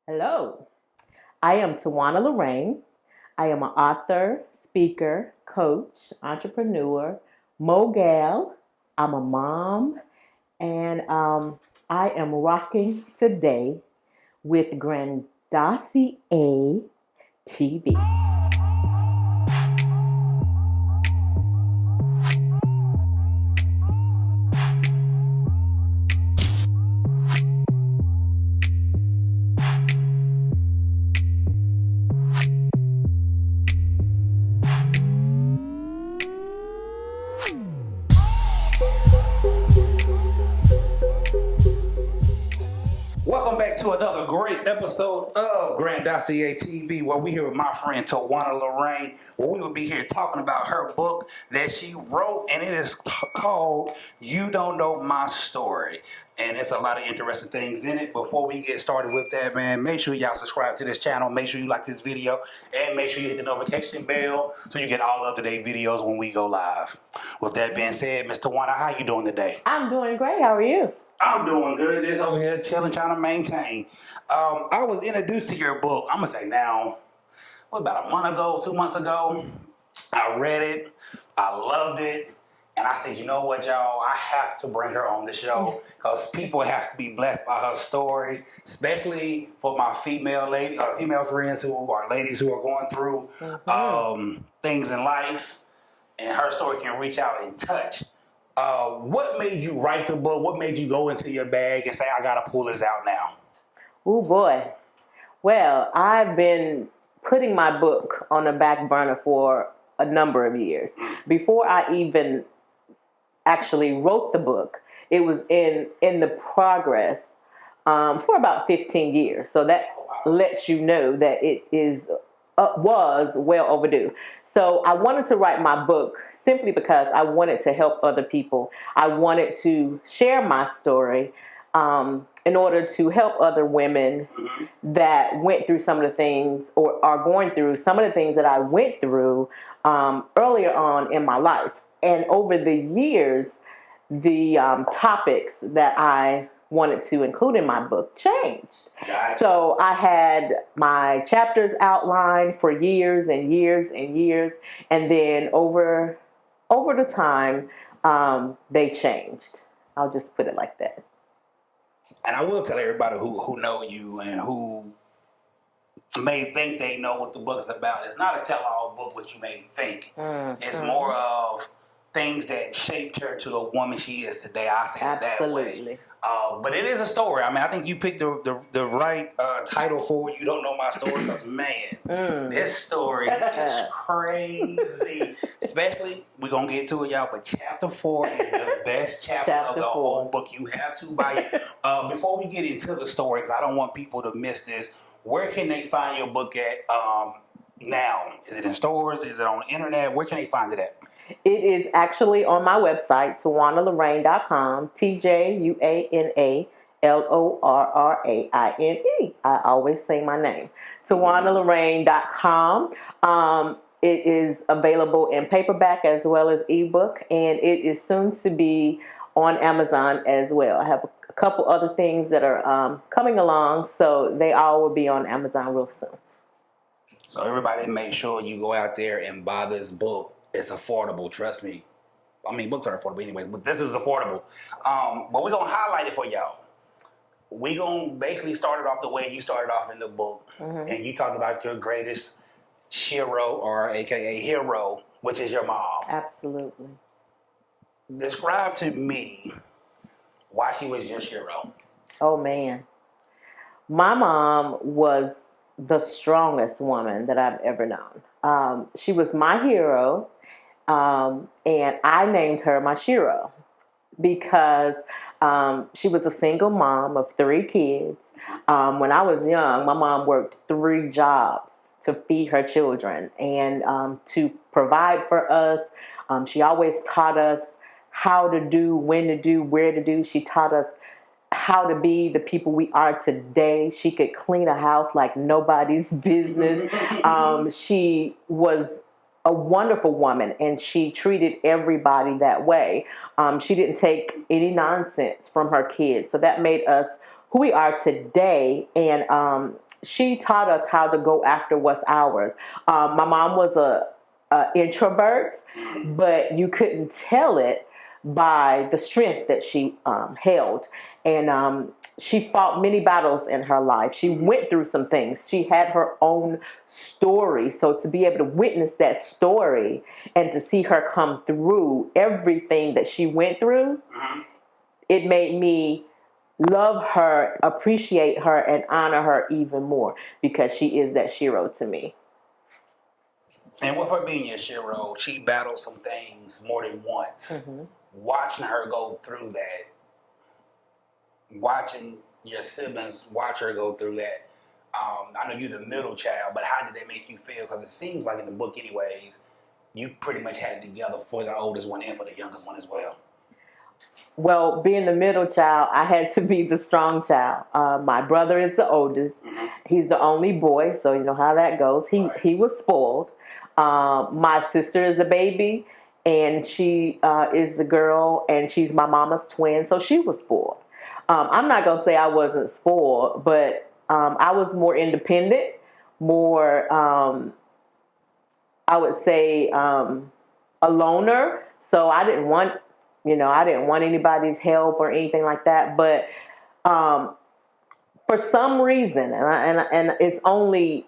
Hello, I am Tjuana Lorraine. I am an author, speaker, coach, entrepreneur, mogul. I'm a mom, and I am rocking today with Grandosiá TV. Welcome back to another great episode of Grandosiá TV, where we here with my friend Tjuana Lorraine, where we will be here talking about her book that she wrote, and it is called "You Don't Know My Story." And it's a lot of interesting things in it. Before we get started with that, man, make sure y'all subscribe to this channel. Make sure you like this video, and make sure you hit the notification bell so you get all up-to-date videos when we go live. With that being said, Mr. Tjuana, how you doing today? I'm doing great. How are you? I'm doing good. Just over here chilling, trying to maintain. I was introduced to your book. I'm gonna say now, what about a month ago, 2 months ago? I read it. I loved it. And I said, you know what, y'all? I have to bring her on the show because people have to be blessed by her story, especially for my female friends who are ladies who are going through things in life, and her story can reach out and touch. What made you write the book? What made you go into your bag and say, I gotta pull this out now? Oh boy. Well, I've been putting my book on the back burner for a number of years. Before I even actually wrote the book, it was in the progress for about 15 years. So that lets you know that it was well overdue. So I wanted to write my book simply because I wanted to help other people. I wanted to share my story in order to help other women that went through some of the things or are going through some of the things that I went through earlier on in my life. And over the years, the topics that I wanted to include in my book changed. Gotcha. So I had my chapters outlined for years and years and years, and then over the time, they changed. I'll just put it like that. And I will tell everybody who know you and who may think they know what the book is about. It's not a tell-all book, what you may think. It's more of things that shaped her to the woman she is today. I say it that way. Absolutely. But it is a story. I mean, I think you picked the right title for it. You Don't Know My Story, because man, this story is crazy. Especially, we're gonna get to it, y'all. But chapter 4 is the best chapter of the whole book. You have to buy it. Before we get into the story, because I don't want people to miss this. Where can they find your book at now? Is it in stores? Is it on the internet? Where can they find it at? It is actually on my website, TjuanaLorraine.com, TjuanaLorraine. I always say my name. TjuanaLorraine.com. It is available in paperback as well as ebook, and it is soon to be on Amazon as well. I have a couple other things that are coming along, so they all will be on Amazon real soon. So everybody make sure you go out there and buy this book. It's affordable, trust me. I mean, books are affordable anyway, but this is affordable. But we're going to highlight it for y'all. We're going to basically start it off the way you started off in the book. And you talked about your greatest hero, or AKA hero, which is your mom. Absolutely. Describe to me why she was your hero. Oh, man. My mom was the strongest woman that I've ever known. She was my hero, and I named her my Shiro because she was a single mom of 3 kids. When I was young, my mom worked 3 jobs to feed her children and to provide for us. She always taught us how to do, when to do, where to do. She taught us how to be the people we are today. She could clean a house like nobody's business. She was a wonderful woman, and she treated everybody that way. She didn't take any nonsense from her kids. So that made us who we are today. And she taught us how to go after what's ours. My mom was a introvert, but you couldn't tell it by the strength that she held. And she fought many battles in her life. She went through some things. She had her own story. So to be able to witness that story and to see her come through everything that she went through, it made me love her, appreciate her, and honor her even more because she is that Shiro to me. And with her being your Shiro, she battled some things more than once. Watching her go through that, watching your siblings watch her go through that. I know you're the middle child, but how did that make you feel? Because it seems like in the book, anyways, you pretty much had it together for the oldest one and for the youngest one as well. Well, being the middle child, I had to be the strong child. My brother is the oldest. He's the only boy, so you know how that goes. He was spoiled. My sister is the baby, and she is the girl, and she's my mama's twin, so she was spoiled. I'm not going to say I wasn't spoiled, but I was more independent, more, I would say, a loner. So I didn't want, anybody's help or anything like that. But for some reason, and it's only,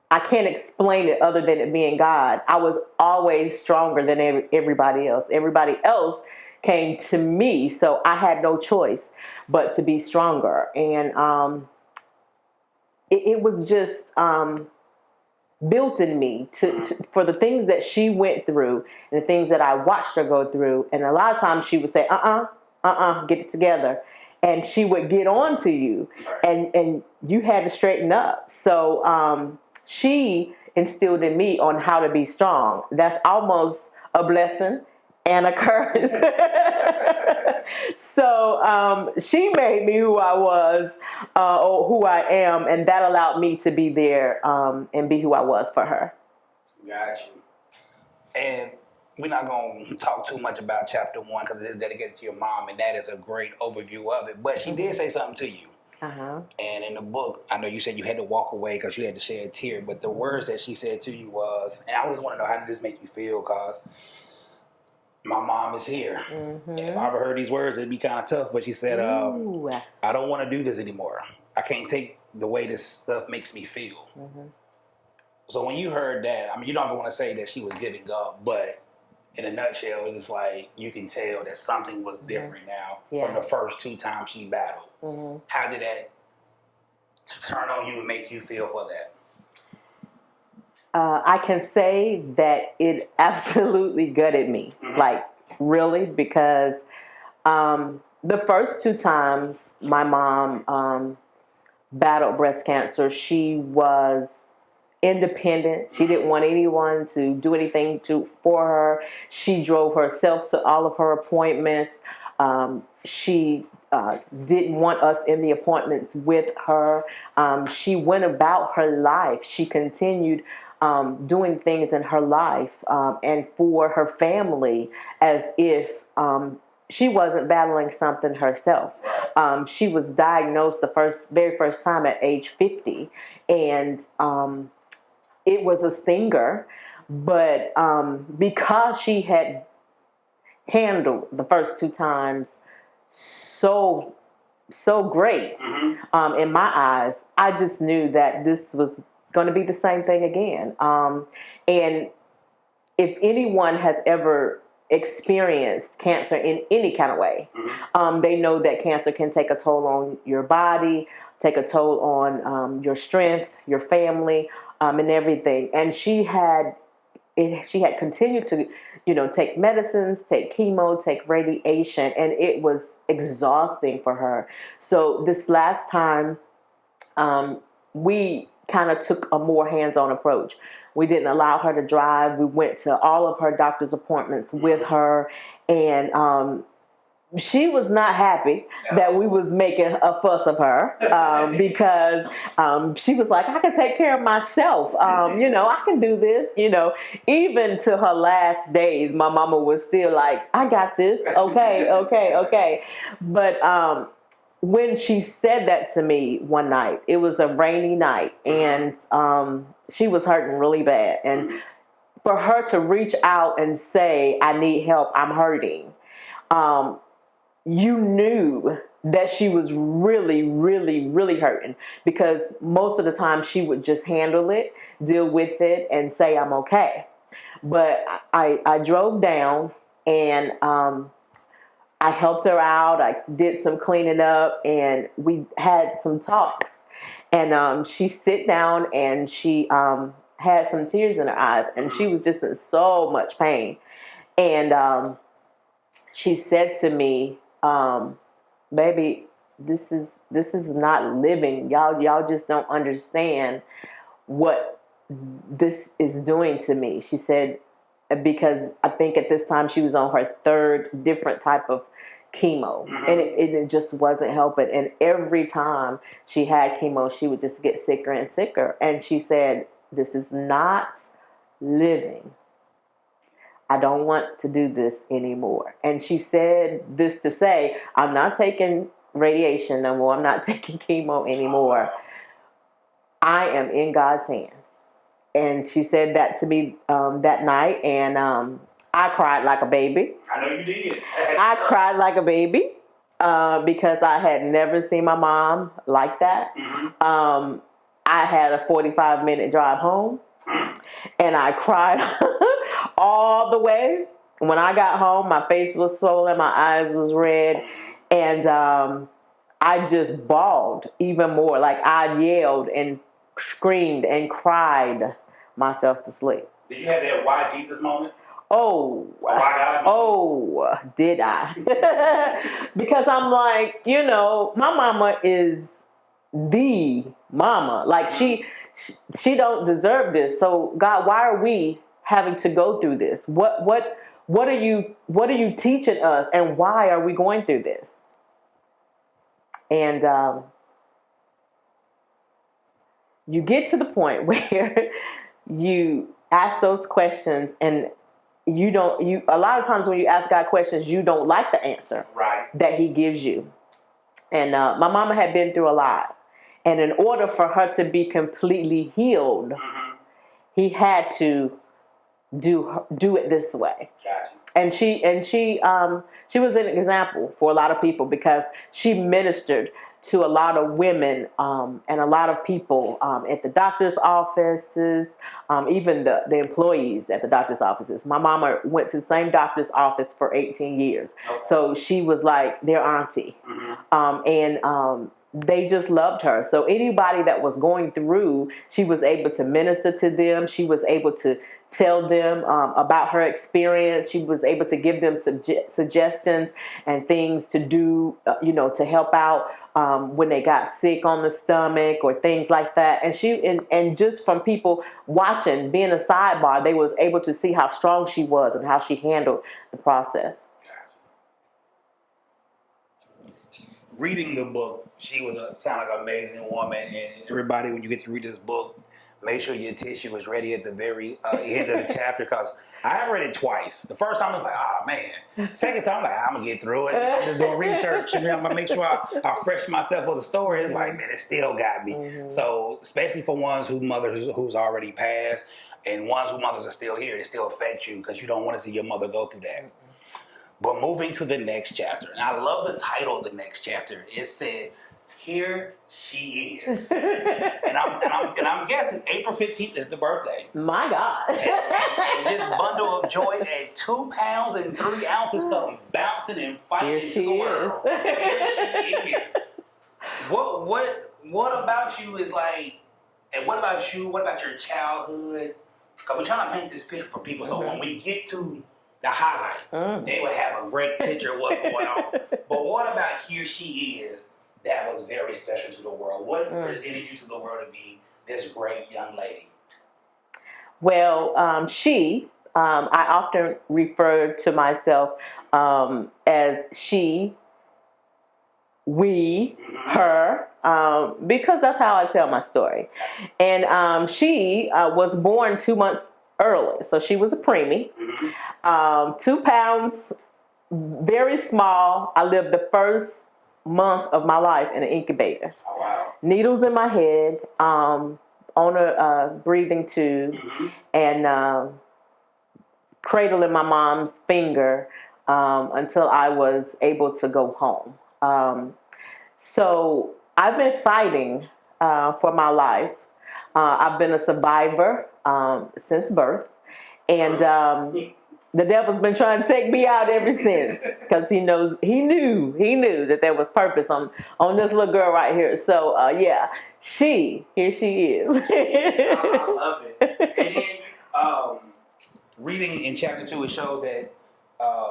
I can't explain it other than it being God, I was always stronger than everybody else. Everybody else came to me, so I had no choice but to be stronger. And it was just built in me for the things that she went through and the things that I watched her go through. And a lot of times she would say, get it together. And she would get on to you, and you had to straighten up. So she instilled in me on how to be strong. That's almost a blessing and a curse. So she made me who I was, or who I am, and that allowed me to be there and be who I was for her. Got you. And we're not going to talk too much about chapter 1 because it is dedicated to your mom, and that is a great overview of it. But she did say something to you. And in the book, I know you said you had to walk away because you had to shed a tear, but the words that she said to you was, and I always want to know, how did this make you feel? Because my mom is here. And if I ever heard these words, it'd be kind of tough. But she said, I don't want to do this anymore. I can't take the way this stuff makes me feel. So when you heard that, I mean, you don't even want to say that she was giving up, but in a nutshell, it's just like you can tell that something was different now from the first 2 times she battled. How did that turn on you and make you feel for that? I can say that it absolutely gutted me, like really, because the first 2 times my mom battled breast cancer, she was independent. She didn't want anyone to do anything for her. She drove herself to all of her appointments. She didn't want us in the appointments with her. She went about her life. She continued doing things in her life and for her family as if she wasn't battling something herself. She was diagnosed the very first time at age 50, and it was a stinger, but because she had handled the first 2 times so great in my eyes, I just knew that this was going to be the same thing again. And if anyone has ever experienced cancer in any kind of way, they know that cancer can take a toll on your body, take a toll on your strength, your family, and everything. And she had continued to, take medicines, take chemo, take radiation, and it was exhausting for her. So this last time, we kind of took a more hands-on approach. We didn't allow her to drive. We went to all of her doctor's appointments with her, and she was not happy that we was making a fuss of her because she was like, I can take care of myself. I can do this. Even to her last days, my mama was still like, I got this. Okay. But when she said that to me one night, it was a rainy night, and she was hurting really bad. And for her to reach out and say, I need help, I'm hurting, you knew that she was really, really, really hurting, because most of the time she would just handle it, deal with it, and say, I'm okay. But I drove down, and I helped her out. I did some cleaning up, and we had some talks. And she sit down, and she had some tears in her eyes, and she was just in so much pain. And she said to me, "Baby, this is not living. Y'all just don't understand what this is doing to me." She said, because I think at this time she was on her third different type of chemo, and it just wasn't helping. And every time she had chemo, she would just get sicker and sicker. And she said, this is not living. I don't want to do this anymore. And she said this to say, I'm not taking radiation no more. I'm not taking chemo anymore. I am in God's hands. And she said that to me that night, and I cried like a baby. I know you did. I cried like a baby because I had never seen my mom like that. I had a 45-minute drive home, and I cried all the way. When I got home, my face was swollen, my eyes was red, and I just bawled even more. Like, I yelled and screamed and cried myself to sleep. Did you have that why Jesus moment? Oh, did I? Because I'm like, my mama is the mama. Like, she don't deserve this. So God, why are we having to go through this? What are you teaching us, and why are we going through this? And you get to the point where you ask those questions, and a lot of times when you ask God questions, you don't like the answer that he gives you. And my mama had been through a lot. And in order for her to be completely healed, he had to do it this way. Gotcha. And she was an example for a lot of people, because she ministered to a lot of women and a lot of people at the doctor's offices, even the employees at the doctor's offices. My mama went to the same doctor's office for 18 years. Okay. So she was like their auntie. And they just loved her. So anybody that was going through, she was able to minister to them. She was able to tell them about her experience. She was able to give them suggestions and things to do, to help out when they got sick on the stomach or things like that. And just from people watching, being a sidebar, they was able to see how strong she was and how she handled the process. Reading the book, she sounded like an amazing woman. And everybody, when you get to read this book, make sure your tissue is ready at the very end of the chapter, because I have read it twice. The first time I was like, oh man. Second time I'm like, I'm gonna get through it. I'm just doing research, and I'm gonna make sure I fresh myself with the story. It's like, man, it still got me. So especially for ones whose who's already passed, and ones whose mothers are still here, it still affects you because you don't want to see your mother go through that. But moving to the next chapter, and I love the title of the next chapter. It says, "Here she is," and I'm guessing April 15th is the birthday. My God! And this bundle of joy at 2 pounds and 3 ounces come bouncing and fighting into the world. Here she is. What about you is like, and what about you? What about your childhood? Because we're trying to paint this picture for people, so when we get to the highlight, they would have a great picture of what's going on. But what about here she is that was very special to the world? What presented you to the world to be this great young lady? Well, I often refer to myself as she, we, her, because that's how I tell my story. And she was born 2 months early, so she was a preemie. 2 pounds, very small. I lived the first month of my life in an incubator. Oh, wow. Needles in my head, on a breathing tube, and cradle in my mom's finger until I was able to go home. So I've been fighting for my life. I've been a survivor since birth, and the devil's been trying to take me out ever since, because he knew that there was purpose on this little girl right here. So yeah, here she is. I love it. And then reading in chapter 2, it shows that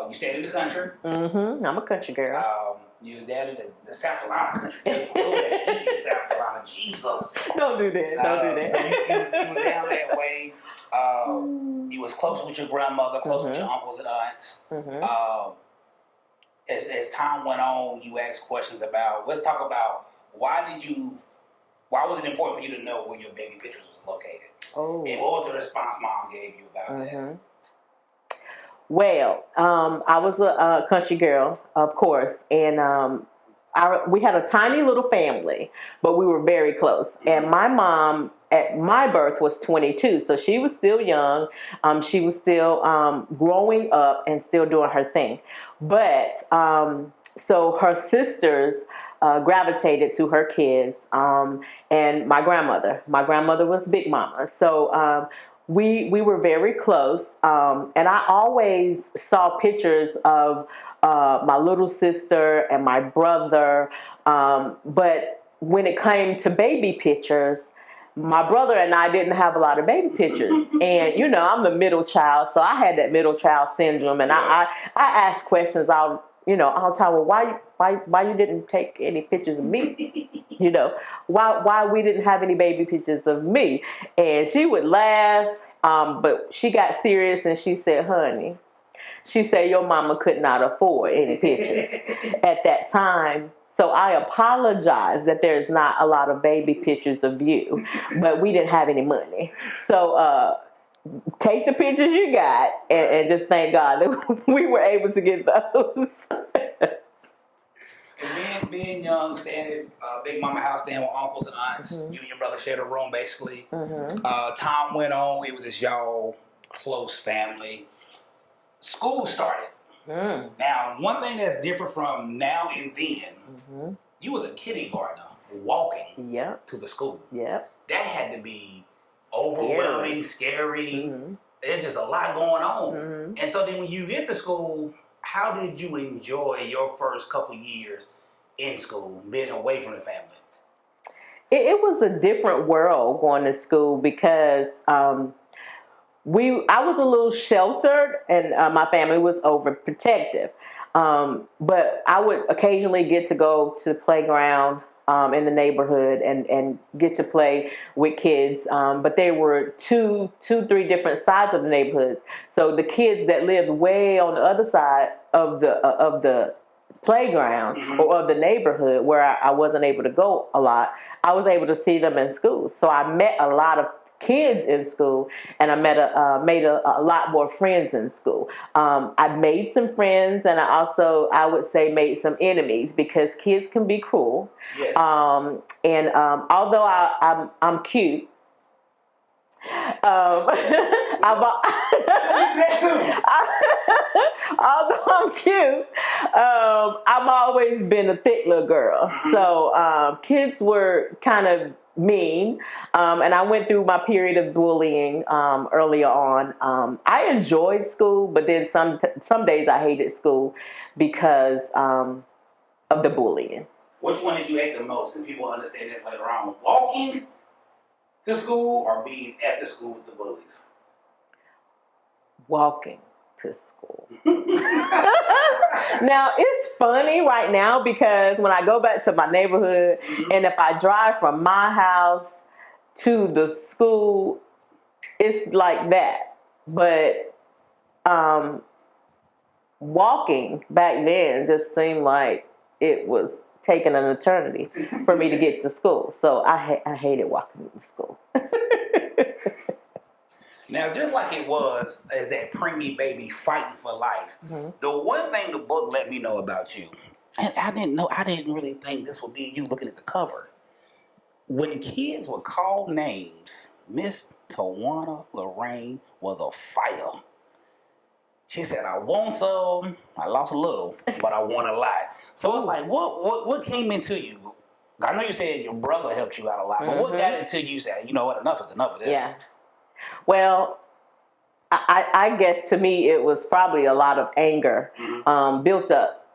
you stayed in the country. I'm a country girl. You're down in the South Carolina country too. Oh, that heat in South Carolina, Jesus! Don't do that. Don't do that. So you was down that way. You was close with your grandmother, close with your uncles and aunts. As time went on, you asked questions about. Let's talk about why was it important for you to know where your baby pictures was located? Oh. And what was the response mom gave you about that? Well, I was a country girl, of course, and we had a tiny little family, but we were very close. And my mom, at my birth, was 22, so she was still young. She was still growing up and still doing her thing. But so her sisters gravitated to her kids, and my grandmother. My grandmother was Big Mama, so we were very close, and I always saw pictures of my little sister and my brother, but when it came to baby pictures, my brother and I didn't have a lot of baby pictures. And I'm the middle child, so I had that middle child syndrome, and I asked questions all the time. Well, why you didn't take any pictures of me? Why we didn't have any baby pictures of me? And she would laugh, but she got serious and she said, honey, she said, your mama could not afford any pictures at that time. So I apologize that there's not a lot of baby pictures of you, but we didn't have any money. So take the pictures you got and just thank God that we were able to get those. And being young, staying at Big Mama house, staying with uncles and aunts, you and your brother shared a room basically. Time went on, it was this y'all close family. School started. Now, one thing that's different from now and then, you was a kindergartner walking to the school. That had to be overwhelming, scary. There's just a lot going on. And so then when you get to school, how did you enjoy your first couple years in school, being away from the family? It was a different world going to school because I was a little sheltered, and my family was overprotective. But I would occasionally get to go to the playground in the neighborhood and get to play with kids. But there were two, three different sides of the neighborhood. So the kids that lived way on the other side of the playground or of the neighborhood where I wasn't able to go a lot, I was able to see them in school. So I met a lot of kids in school, and I made a lot more friends in school. I made some friends, and I would say made some enemies, because kids can be cruel. Yes. And although I'm cute, although I'm cute, I've always been a thick little girl. So kids were kind of mean, and I went through my period of bullying earlier on. I enjoyed school, but then some days I hated school because of the bullying. Which one did you hate the most? And people understand this later on. Walking to school or being at the school with the bullies? Walking to school. Now, it's funny right now because when I go back to my neighborhood, and if I drive from my house to the school, it's like that. But walking back then just seemed like it was taking an eternity for me to get to school. So I hated walking to school. Now, just like it was as that preemie baby fighting for life, the one thing the book let me know about you And I didn't really think this would be you looking at the cover. When kids would call names, Miss Tjuana Lorraine was a fighter. She said, I want some, I lost a little, but I want a lot. So it's like, what came into you? I know you said your brother helped you out a lot, but what got into you saying, you know what, enough is enough of this? Yeah. Well, I guess to me it was probably a lot of anger, built up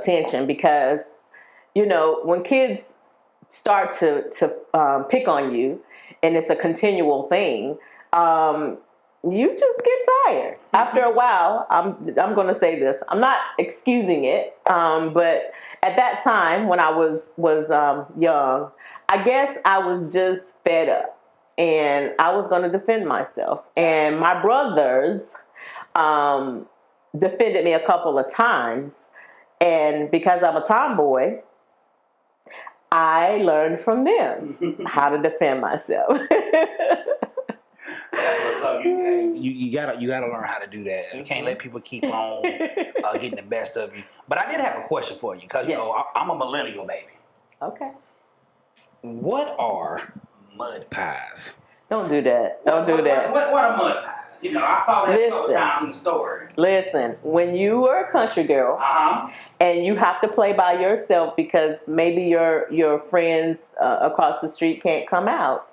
tension, because, you know, when kids start to pick on you, and it's a continual thing, you just get tired. After a while, I'm going to say this. I'm not excusing it, but at that time when I was young, I guess I was just fed up. And I was going to defend myself. And my brothers defended me a couple of times. And because I'm a tomboy, I learned from them how to defend myself. That's what's up. You gotta learn how to do that. You can't let people keep on getting the best of you. But I did have a question for you, because you know I'm a millennial baby. Okay. What are mud pies? Don't do that. Don't do that. What are mud pies? You know, I saw that a couple times in the store. Listen, when you are a country girl and you have to play by yourself because maybe your friends across the street can't come out,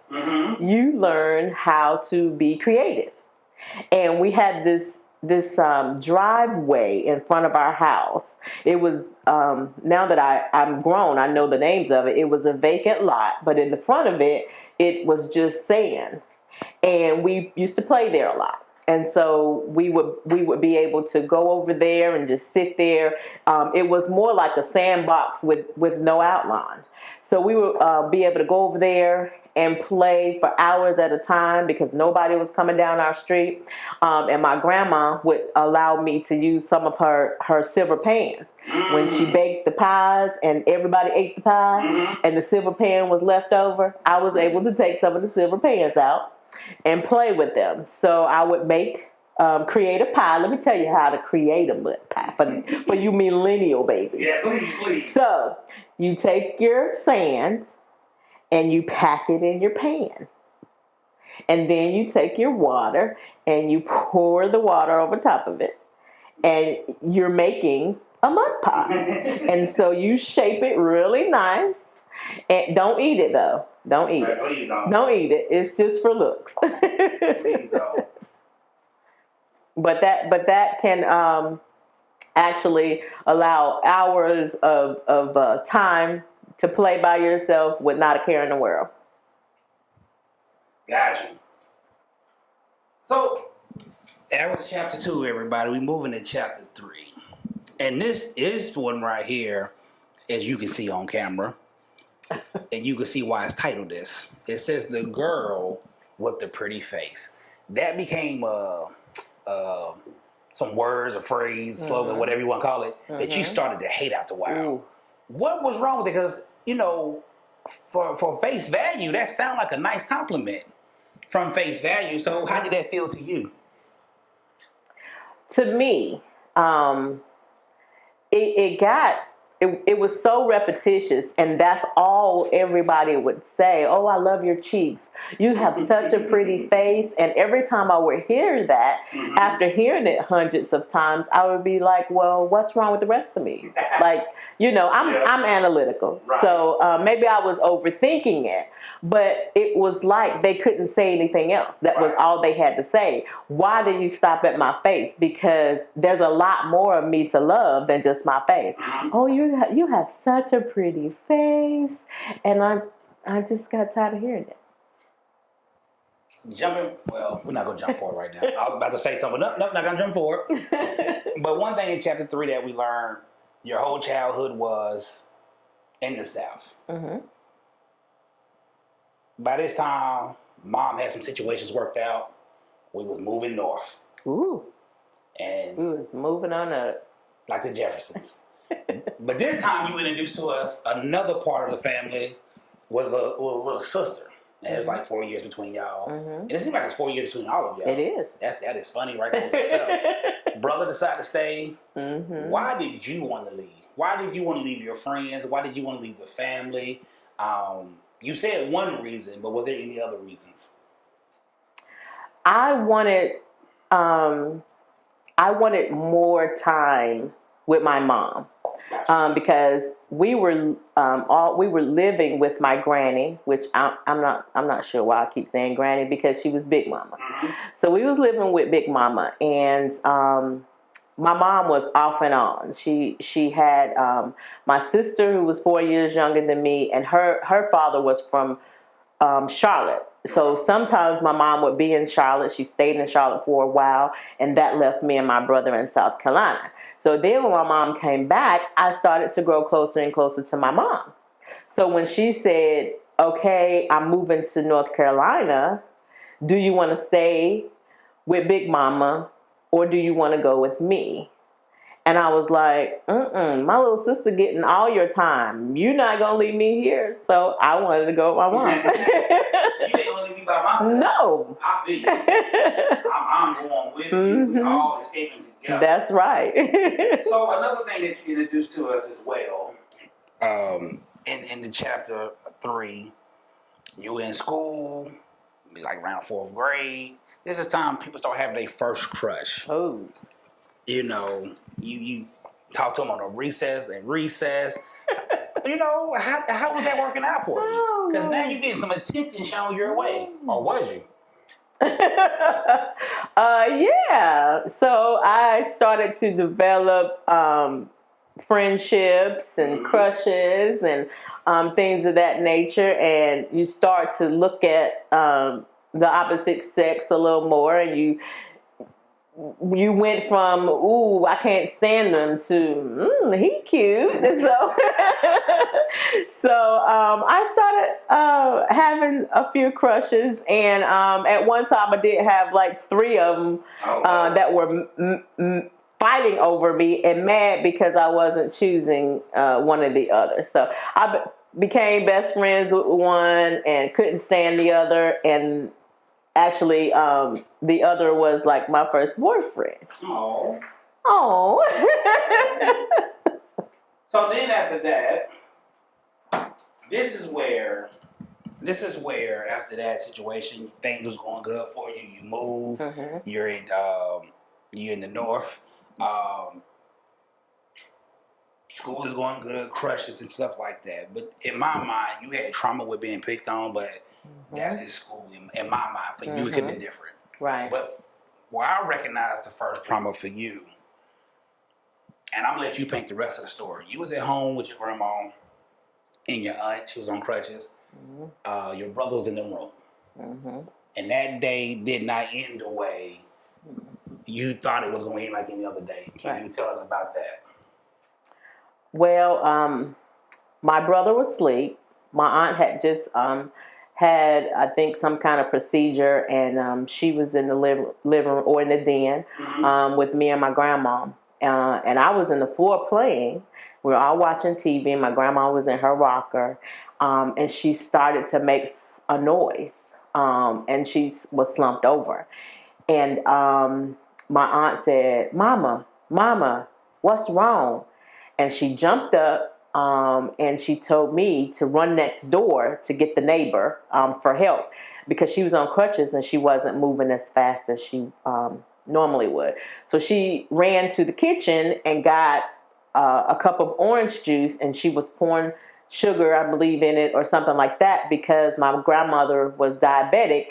you learn how to be creative. And we had this driveway in front of our house. It was, now that I'm grown, I know the names of it. It was a vacant lot, but in the front of it, it was just sand. And we used to play there a lot. And so we would be able to go over there and just sit there. It was more like a sandbox with no outline. So we would be able to go over there and play for hours at a time because nobody was coming down our street. And my grandma would allow me to use some of her silver pans. When she baked the pies and everybody ate the pie and the silver pan was left over, I was able to take some of the silver pans out and play with them. So I would create a pie. Let me tell you how to create a mud pie for you millennial babies. Yeah, please. So you take your sand and you pack it in your pan. And then you take your water and you pour the water over top of it. And you're making a mud pie. And so you shape it really nice. And don't eat it, though. Don't eat it. Please don't. Don't eat it. It's just for looks. Please don't. But that can actually allow hours of time to play by yourself with not a care in the world. Gotcha. So that was chapter 2, everybody. We moving to chapter 3. And this one right here, as you can see on camera, and you can see why it's titled this. It says the girl with the pretty face. That became some words, a phrase, slogan, whatever you want to call it, that you started to hate after a while. What was wrong with it? Because, you know, for face value, that sounds like a nice compliment from face value. So how did that feel to you? To me, it was so repetitious, and that's all everybody would say. Oh, I love your cheeks. You have such a pretty face. And every time I would hear that, after hearing it hundreds of times, I would be like, well, what's wrong with the rest of me? Like, you know, I'm analytical. Right. So maybe I was overthinking it. But it was like they couldn't say anything else. That was all they had to say. Why did you stop at my face? Because there's a lot more of me to love than just my face. Oh, you have such a pretty face. And I just got tired of hearing it. Well, we're not going to jump forward right now. I was about to say something. Nope, not going to jump forward. But one thing in chapter 3 that we learned, your whole childhood was in the South. By this time, Mom had some situations worked out. We was moving north. Ooh. And we was moving on up. Like the Jeffersons. But this time you introduced to us another part of the family was a little sister. And it was like 4 years between y'all. And it seems like it's 4 years between all of y'all. It is. That is funny right there with yourself. Brother decided to stay. Why did you want to leave? Why did you want to leave your friends? Why did you want to leave the family? You said one reason, but was there any other reasons? I wanted um, I wanted more time with my mom because we were living with my granny, which I'm not sure why I keep saying granny because she was Big Mama. Mm-hmm. So we was living with Big Mama, and my mom was off and on. She had my sister who was 4 years younger than me, and her father was from Charlotte. So sometimes my mom would be in Charlotte. She stayed in Charlotte for a while, and that left me and my brother in South Carolina. So then when my mom came back, I started to grow closer and closer to my mom. So when she said, okay, I'm moving to North Carolina, do you want to stay with Big Mama or do you want to go with me? And I was like, my little sister getting all your time. You're not going to leave me here. So I wanted to go with my mom. You ain't gonna leave me by myself. No. I feel you. I'm going with you. We all escaping together. That's right. So another thing that you introduced to us as well, in the chapter 3, you were in school, like around 4th grade. This is time people start having their first crush. Oh. You know, you talk to them on a recess and recess. You know, how was that working out for you? Because now you're getting some attention shown your way. Or was you? Yeah. So I started to develop friendships and crushes and things of that nature. And you start to look at the opposite sex a little more, and you went from ooh, I can't stand them to he cute. So I started having a few crushes, and at one time I did have like 3 of them that were fighting over me and mad because I wasn't choosing one or the other. So I became best friends with one and couldn't stand the other, and actually, the other was like my first boyfriend. Oh. Oh. So then after that, this is where after that situation, things was going good for you. You move. Mm-hmm. You're in the north. School is going good, crushes and stuff like that. But in my mind, you had trauma with being picked on, but that's in school. In my mind, for you, it could be different. Right. But where I recognize the first trauma for you, and I'm going to let you paint the rest of the story. You was at home with your grandma and your aunt. She was on crutches. Mm-hmm. Your brother was in the room. Mm-hmm. And that day did not end the way you thought it was going to end like any other day. Can you tell us about that? Well, my brother was asleep. My aunt had just had, I think, some kind of procedure, and she was in the living room or in the den with me and my grandma. And I was in the floor playing. We were all watching TV, and my grandma was in her rocker, and she started to make a noise, and she was slumped over. And my aunt said, Mama, what's wrong? And she jumped up and she told me to run next door to get the neighbor for help because she was on crutches and she wasn't moving as fast as she normally would. So she ran to the kitchen and got a cup of orange juice, and she was pouring sugar, I believe, in it or something like that because my grandmother was diabetic.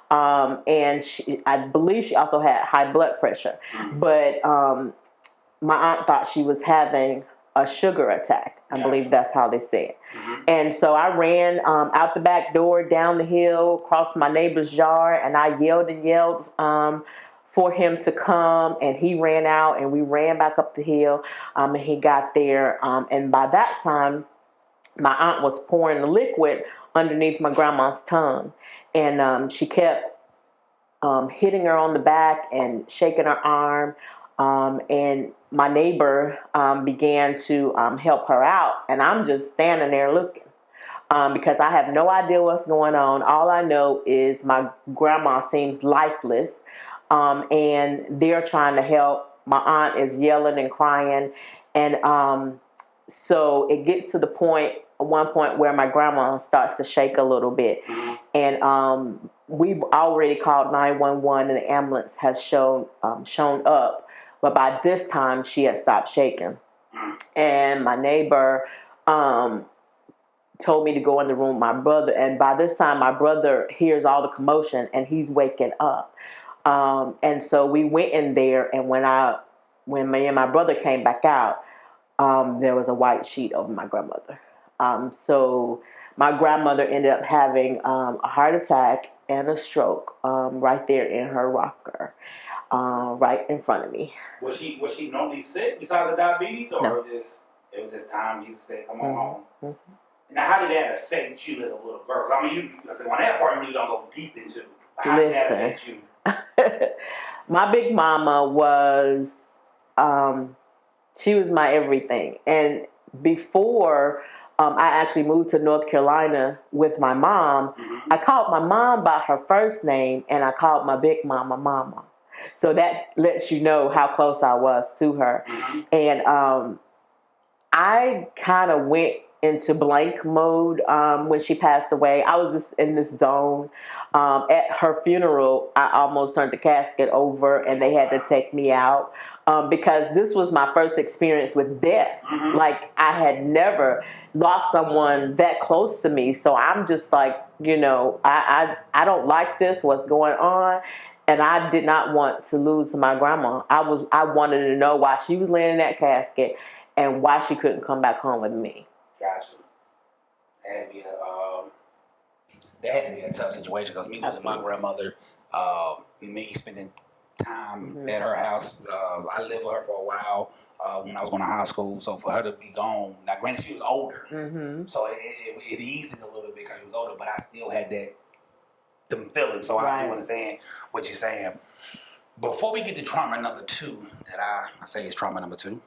And I believe she also had high blood pressure. But my aunt thought she was having a sugar attack. I believe that's how they say it. Mm-hmm. And so I ran out the back door, down the hill, across my neighbor's yard, and I yelled and yelled for him to come. And he ran out, and we ran back up the hill, and he got there. And by that time, my aunt was pouring the liquid underneath my grandma's tongue. And she kept hitting her on the back and shaking her arm. And my neighbor began to help her out. And I'm just standing there looking because I have no idea what's going on. All I know is my grandma seems lifeless. And they're trying to help. My aunt is yelling and crying. And So it gets to the point, one point where my grandma starts to shake a little bit, and we've already called 911, and the ambulance has shown up. But by this time, she had stopped shaking, and my neighbor told me to go in the room with my brother. And by this time, my brother hears all the commotion, and he's waking up. And so we went in there, and when me and my brother came back out, there was a white sheet over my grandmother. So my grandmother ended up having a heart attack and a stroke right there in her rocker, right in front of me. Was she normally sick besides the diabetes, or No. it was just time Jesus said, "Come on home"? Now, how did that affect you as a little girl? I mean, on that part, you don't go deep into. How did that affect you? My big mama was, she was my everything. And before I actually moved to North Carolina with my mom, I called my mom by her first name, and I called my big mama Mama. So that lets you know how close I was to her. And I kind of went into blank mode when she passed away. I was just in this zone. At her funeral, I almost turned the casket over, and they had to take me out because this was my first experience with death. Like, I had never lost someone that close to me. So I'm just like, I don't like this, what's going on. And I did not want to lose my grandma. I wanted to know why she was laying in that casket and why she couldn't come back home with me. Gotcha. That had to be a tough situation because me losing my grandmother, me spending time at her house. I lived with her for a while when I was going to high school. So for her to be gone, now granted she was older, so it eased it a little bit because she was older, but I still had them feelings. So I do understand what you're saying. Before we get to trauma number 2, that I say is trauma number 2,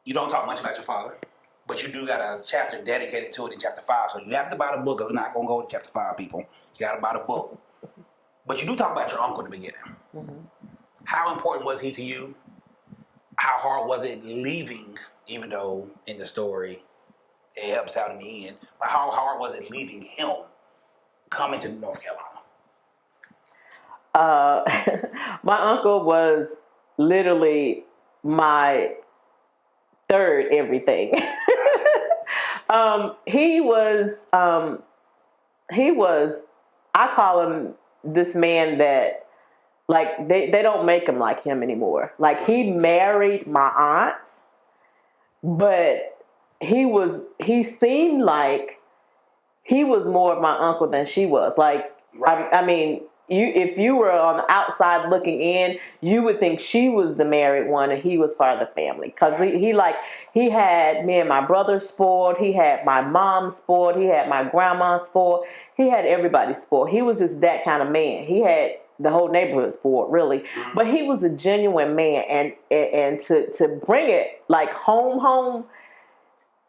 you don't talk much about your father. But you do got a chapter dedicated to it in chapter 5. So you have to buy the book. We're not going to go to chapter 5, people. You got to buy the book. But you do talk about your uncle in the beginning. How important was he to you? How hard was it leaving, even though in the story it helps out in the end? But how hard was it leaving him, coming to North Carolina? My uncle was literally my third everything. He was, I call him this man that, like, they don't make him like him anymore. Like, he married my aunt, but he seemed like he was more of my uncle than she was. Like, I mean, if you were on the outside looking in, you would think she was the married one and he was part of the family. Because he had me and my brother spoiled. He had my mom spoiled. He had my grandma spoiled. He had everybody spoiled. He was just that kind of man. He had the whole neighborhood spoiled, really. But he was a genuine man. And to bring it like home,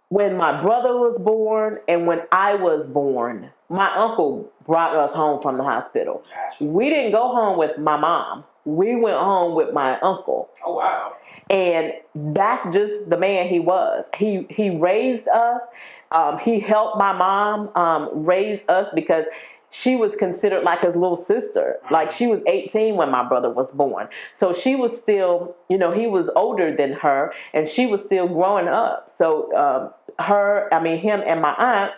when my brother was born and when I was born, my uncle brought us home from the hospital. We didn't go home with my mom. We went home with my uncle. Oh, wow. And that's just the man he was. He raised us. He helped my mom raise us because she was considered like his little sister. Like, she was 18 when my brother was born. So she was still, he was older than her, and she was still growing up. So him and my aunt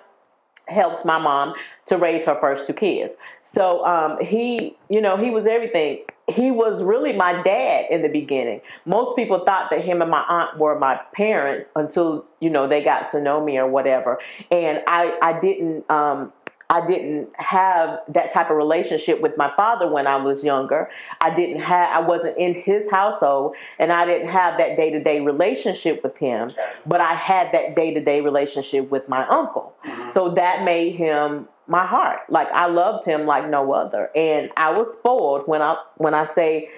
helped my mom to raise her first 2 kids. So he was everything. He was really my dad in the beginning. Most people thought that him and my aunt were my parents until, they got to know me or whatever. And I didn't have that type of relationship with my father when I was younger. I wasn't in his household, and I didn't have that day-to-day relationship with him, but I had that day-to-day relationship with my uncle. So that made him my heart. Like, I loved him like no other. And I was spoiled when I say,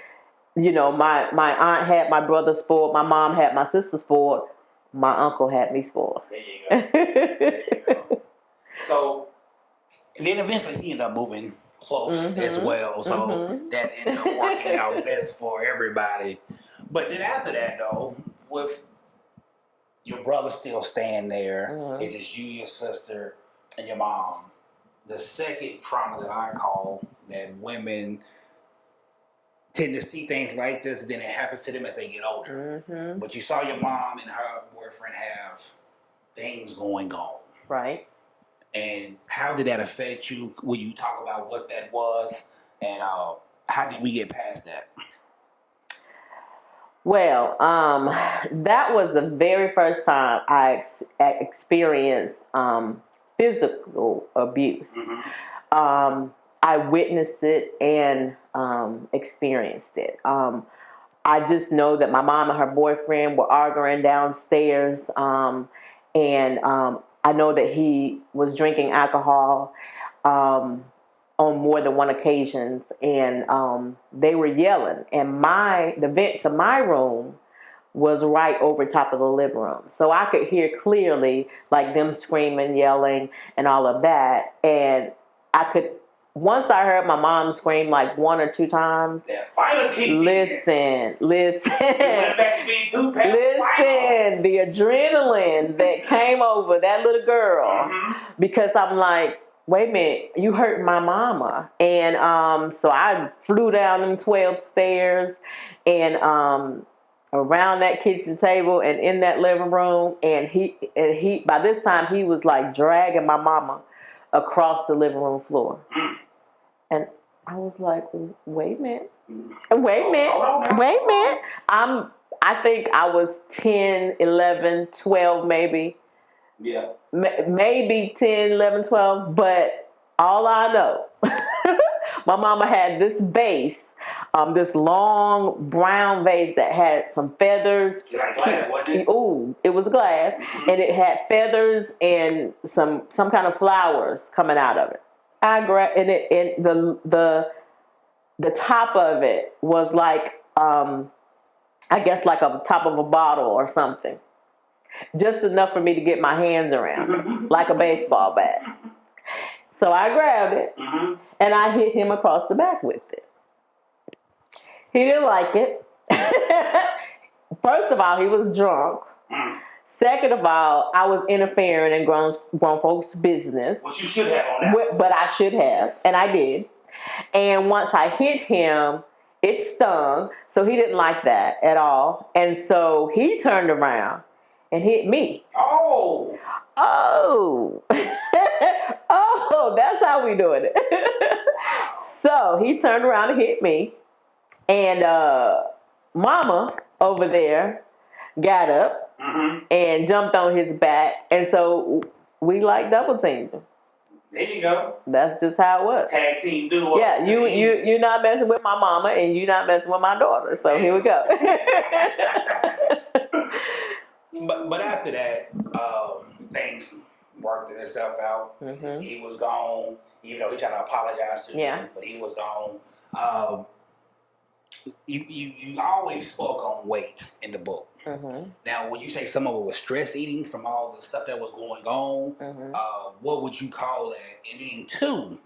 my aunt had my brother spoiled, my mom had my sister spoiled, my uncle had me spoiled. There you go. So, and then eventually he ended up moving close as well. So that ended up working out best for everybody. But then after that, though, with your brother still staying there. Mm-hmm. It's just you, your sister, and your mom. The second trauma that I call that women tend to see things like this, then it happens to them as they get older. Mm-hmm. But you saw your mom and her boyfriend have things going on. Right. And how did that affect you? Will you talk about what that was? And how did we get past that? Well, that was the very first time I experienced physical abuse. Mm-hmm. I witnessed it and experienced it. I just know that my mom and her boyfriend were arguing downstairs, and I know that he was drinking alcohol on more than one occasion, and they were yelling. And the vent to my room was right over top of the living room, so I could hear clearly, like them screaming, yelling, and all of that. And I could. Once I heard my mom scream like one or two times. That final kick. Listen. You went back to being two pounds. Listen, the adrenaline that came over that little girl, Mm-hmm. because I'm like, wait a minute, you hurt my mama. And so I flew down them 12 stairs and around that kitchen table and in that living room. And he by this time he was like dragging my mama across the living room floor. And I was like, wait a minute. I think I was 10, 11, 12 maybe. Yeah. Maybe 10, 11, 12. But all I know, my mama had this vase, this long brown vase that had some feathers. Like glass, wasn't it? Ooh, it was glass. Mm-hmm. And it had feathers and some kind of flowers coming out of it. I grabbed and the top of it was like I guess like a top of a bottle or something, just enough for me to get my hands around it, like a baseball bat. So I grabbed it and I hit him across the back with it. He didn't like it. First of all, he was drunk. Second of all, I was interfering in grown folks' business. Which you should have on that. But I should have, and I did. And once I hit him, it stung, so he didn't like that at all. And so he turned around and hit me. Oh, oh, that's how we doing it. So he turned around and hit me, and Mama over there got up and jumped on his back, and so we like double teamed him. There you go. That's just how it was. Tag team duo. Yeah, you're not messing with my mama, and you're not messing with my daughter. So here we go. but after that, things worked itself out. Mm-hmm. He was gone, even though he tried to apologize to you, but he was gone. You always spoke on weight in the book. Mm-hmm. Now, when you say some of it was stress eating from all the stuff that was going on, what would you call that? And then two,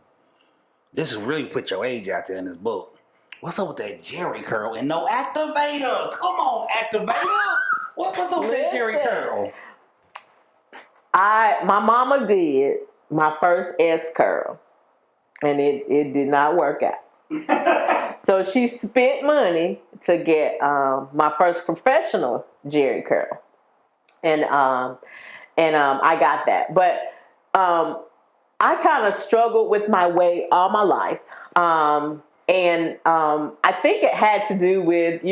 this is really put your age out there in this book. What's up with that Jerry curl and no activator? Come on, activator. What's up with that Jerry curl? My mama did my first S curl, and it did not work out. So she spent money to get my first professional Jerry curl, and I got that. But I kind of struggled with my weight all my life, and I think it had to do with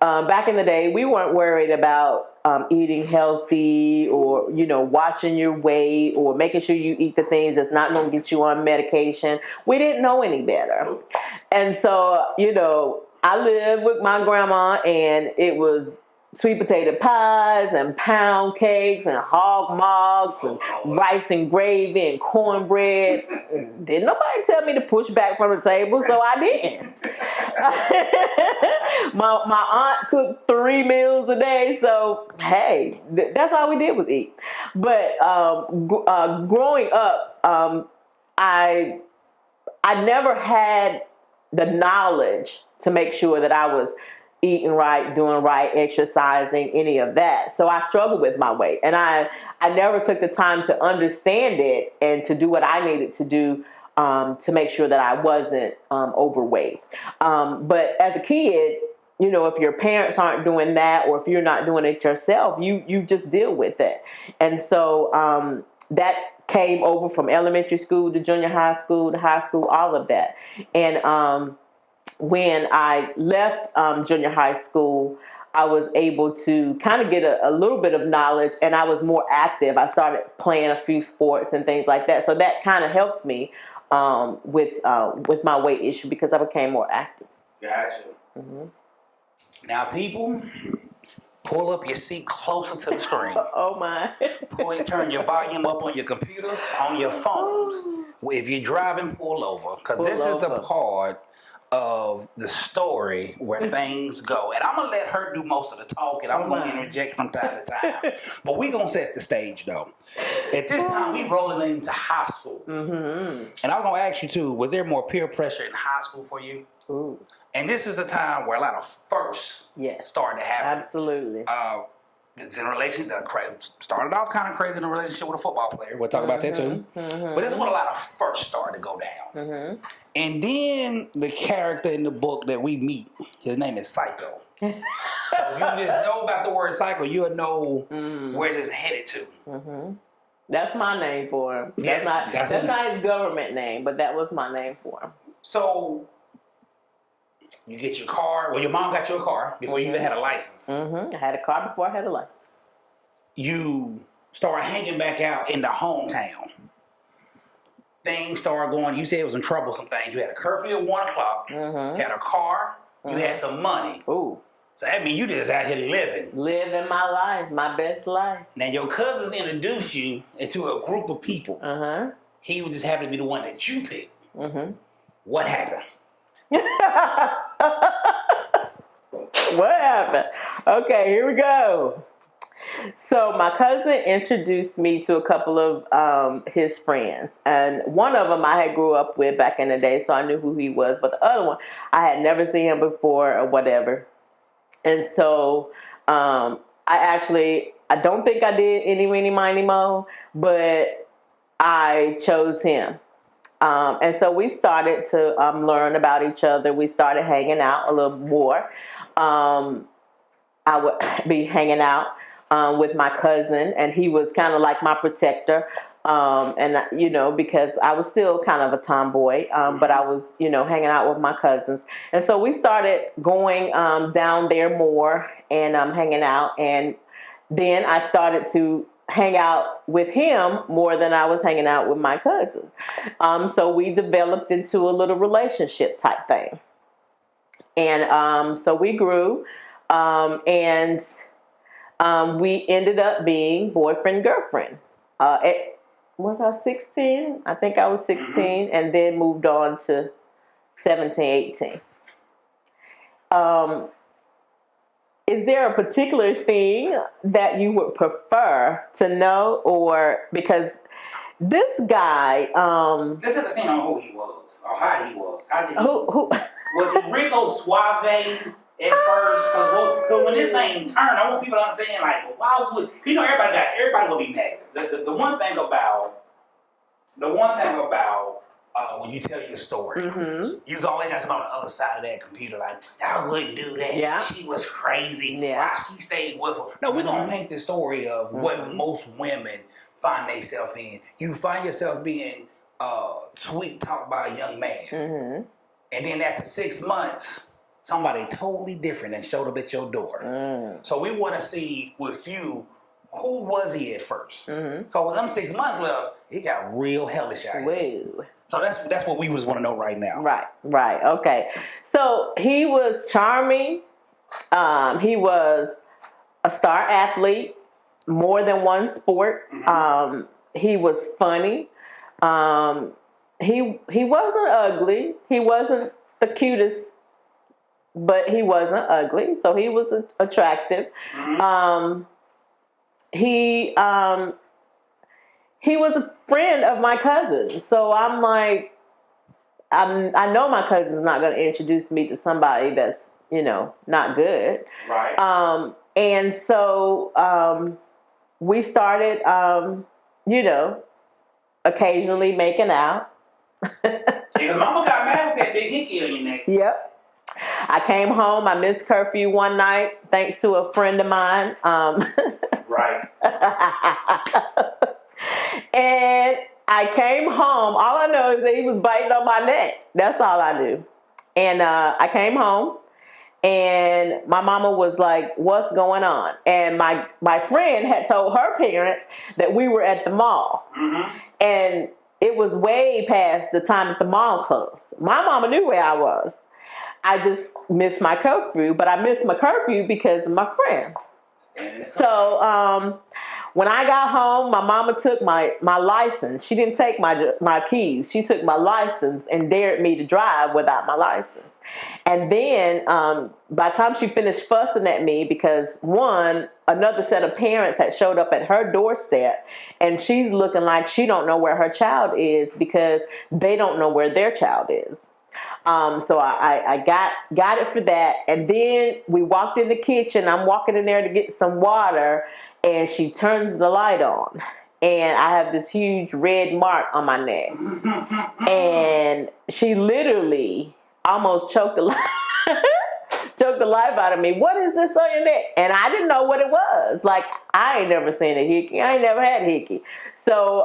back in the day we weren't worried about eating healthy or watching your weight or making sure you eat the things that's not going to get you on medication. We didn't know any better. And so, I lived with my grandma, and it was sweet potato pies and pound cakes and hog mogs and rice and gravy and cornbread. Didn't nobody tell me to push back from the table, so I didn't. my aunt cooked 3 meals a day, so hey, that's all we did was eat. But growing up, I never had the knowledge to make sure that I was eating right, doing right, exercising, any of that. So I struggled with my weight, and I never took the time to understand it and to do what I needed to do to make sure that I wasn't overweight. But as a kid, you know, if your parents aren't doing that, or if you're not doing it yourself, you just deal with it. And so that came over from elementary school to junior high school to high school, all of that. And when I left junior high school, I was able to kind of get a little bit of knowledge, and I was more active. I started playing a few sports and things like that. So that kind of helped me with my weight issue, because I became more active. Gotcha. Mm-hmm. Now, people, pull up your seat closer to the screen. Oh my! Turn your volume up on your computers, on your phones. If you're driving, pull over, because this is the part of the story where things go. And I'm going to let her do most of the talking. I'm going to interject from time to time. But we're going to set the stage, though. At this time, we rolling into high school. Mm-hmm. And I'm going to ask you, too, was there more peer pressure in high school for you? Ooh. And this is a time where a lot of firsts started to happen. Absolutely. It's in relation to started off kind of crazy in a relationship with a football player. We'll talk about that too. Mm-hmm. But this is when a lot of firsts started to go down. Mm-hmm. And then the character in the book that we meet, his name is Psycho. So if you just know about the word Psycho, you'll know where this is headed to. Mm-hmm. That's my name for him. Yes, that's not his government name, but that was my name for him. So you get your car. Well, your mom got you a car before you even had a license. Mm-hmm. I had a car before I had a license. You start hanging back out in the hometown. Things started going. You said it was some troublesome things. You had a curfew at 1 o'clock. Mm-hmm. Had a car. Mm-hmm. You had some money. Ooh. So that means you just out here living my life, my best life. Now your cousins introduced you into a group of people. Uh-huh. He would just happen to be the one that you picked. Mm-hmm. What happened? What happened? Okay, here we go. So my cousin introduced me to a couple of his friends, and one of them I had grew up with back in the day, so I knew who he was. But the other one, I had never seen him before or whatever. And so I don't think I did any, miny, mo, but I chose him. And so we started to learn about each other. We started hanging out a little more. I would be hanging out with my cousin, and he was kind of like my protector. And, you know, because I was still kind of a tomboy, but I was, you know, hanging out with my cousins. And so we started going down there more and hanging out. And then I started to hang out with him more than I was hanging out with my cousin. So we developed into a little relationship type thing. And so we grew, and we ended up being boyfriend, girlfriend. Was I 16? I think I was 16, and then moved on to 17, 18. Is there a particular thing that you would prefer to know, or because this guy? Let's have the scene on who he was, or how he was. How did he? Who? Was he Rico Suave at first? Because when this thing turned, I want people to understand, like, well, why would everybody will be negative. The one thing about when you tell your story, you always got somebody on the other side of that computer like, I wouldn't do that. Yeah. She was crazy. Yeah. Why she stayed with her? No, we're going to paint the story of what most women find themselves in. You find yourself being sweet talked by a young man. And then after 6 months, somebody totally different and showed up at your door. So we want to see with you, who was he at first? Because with them 6 months left, he got real hellish out here. So that's what we just want to know right now. Right. Okay. So he was charming. He was a star athlete, more than one sport. He was funny. He wasn't ugly. He wasn't the cutest, but he wasn't ugly. So he was attractive. He was a friend of my cousin. So I'm like, I know my cousin's not going to introduce me to somebody that's not good. Right. And so we started, occasionally making out. Because mama got mad with that big hickey on your neck. Yep. I came home. I missed curfew one night thanks to a friend of mine. Right. And I came home. All I know is that he was biting on my neck. That's all I knew. And I came home, and my mama was like, "What's going on?" And my friend had told her parents that we were at the mall. Mm-hmm. And it was way past the time that the mall closed. My mama knew where I was. I just missed my curfew, but I missed my curfew because of my friend. So when I got home, my mama took my license. She didn't take my keys. She took my license and dared me to drive without my license. And then by the time she finished fussing at me, because another set of parents had showed up at her doorstep, and she's looking like she don't know where her child is because they don't know where their child is. So I got it for that. And then we walked in the kitchen. I'm walking in there to get some water, and she turns the light on. And I have this huge red mark on my neck. And she literally almost choked the life out of me. "What is this on your neck?" And I didn't know what it was. Like, I ain't never seen a hickey. I ain't never had a hickey. So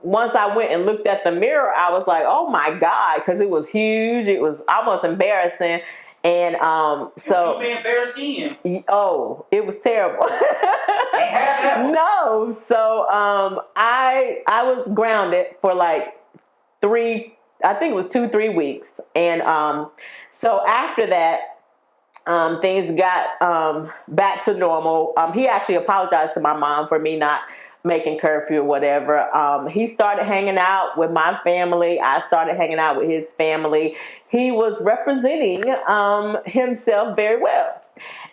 once I went and looked at the mirror, I was like, "Oh my God," because it was huge. It was almost embarrassing. And so you being fair skinned. Oh, it was terrible. No. So I was grounded for like 2-3 weeks. And so after that, things got back to normal. He actually apologized to my mom for me not making curfew or whatever. He started hanging out with my family. I started hanging out with his family. He was representing himself very well.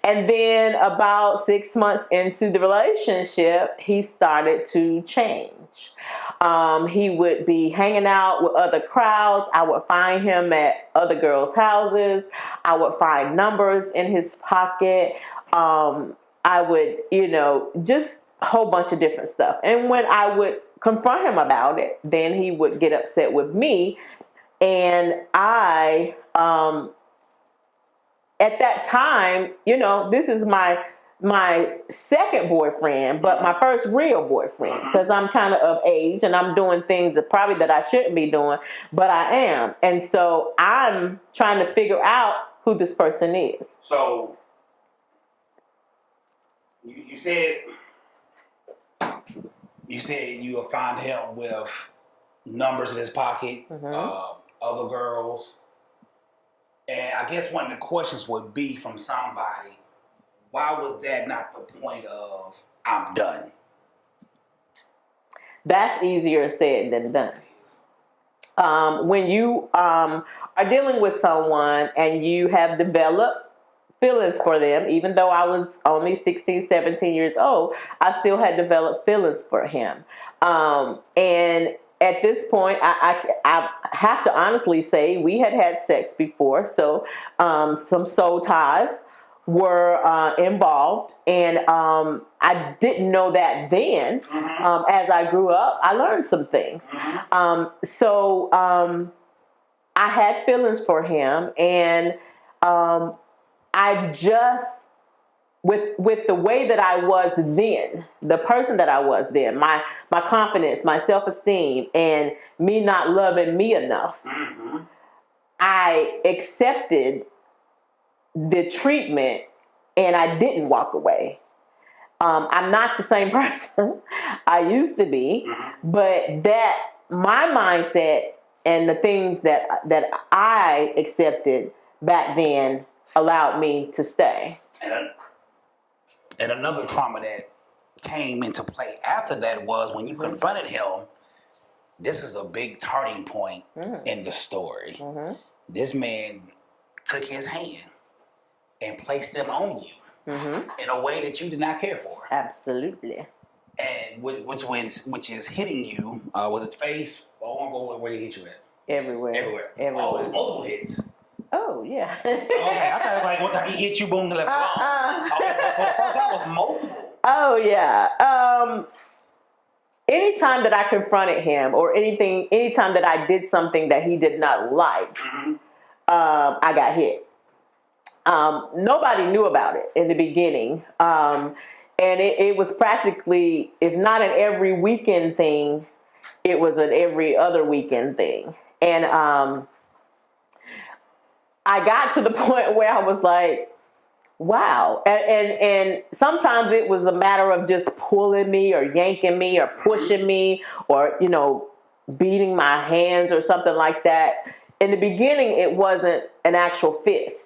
And then about 6 months into the relationship, he started to change. He would be hanging out with other crowds. I would find him at other girls' houses. I would find numbers in his pocket. I would, just a whole bunch of different stuff. And when I would confront him about it, then he would get upset with me. And I, at that time, this is my second boyfriend, but my first real boyfriend, because I'm kind of age and I'm doing things that I shouldn't be doing, but I am. And so I'm trying to figure out who this person is. So you said you'll find him with numbers in his pocket, other girls. And I guess one of the questions would be from somebody, why was that not the point of I'm done? That's easier said than done. When you are dealing with someone and you have developed feelings for them, even though I was only 16, 17 years old, I still had developed feelings for him. And at this point, I have to honestly say we had sex before, so some soul ties were involved, and I didn't know that then. As I grew up, I learned some things. So I had feelings for him, and I just, with the way that I was then, the person that I was then, my confidence, my self-esteem, and me not loving me enough, I accepted the treatment, and I didn't walk away. I'm not the same person I used to be, but that my mindset and the things that I accepted back then allowed me to stay. And another trauma that came into play after that was when you confronted him. This is a big turning point in the story. This man took his hand and placed them on you in a way that you did not care for. Absolutely. And which is hitting you. Was it face? Where did he hit you at? Everywhere. Oh, it was multiple hits. Oh, yeah. Okay, I thought like one time he hit you, boom, and left alone. Okay, so the first time was multiple. Oh, yeah. Anytime that I confronted him or anytime that I did something that he did not like, I got hit. Nobody knew about it in the beginning. And it was practically, if not an every weekend thing, it was an every other weekend thing. And I got to the point where I was like, wow. And sometimes it was a matter of just pulling me or yanking me or pushing me or, beating my hands or something like that. In the beginning, it wasn't an actual fist.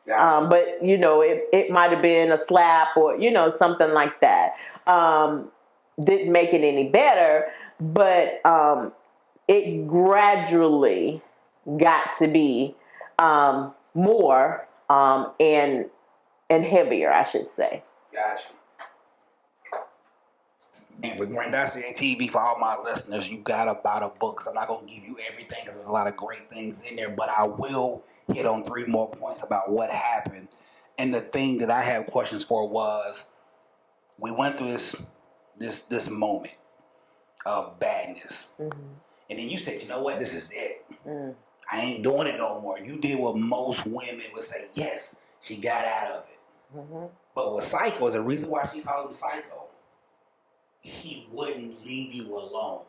But, it might have been a slap or, something like that. Didn't make it any better, but it gradually got to be more and heavier, I should say. Gotcha. And with Grandosiá TV, for all my listeners, you gotta buy the books. I'm not gonna give you everything because there's a lot of great things in there, but I will hit on 3 more points about what happened. And the thing that I have questions for was, we went through this moment of badness, and then you said, you know what, this is it. I ain't doing it no more. You did what most women would say, yes, she got out of it. But with Psycho, is the reason why she called him Psycho. He wouldn't leave you alone.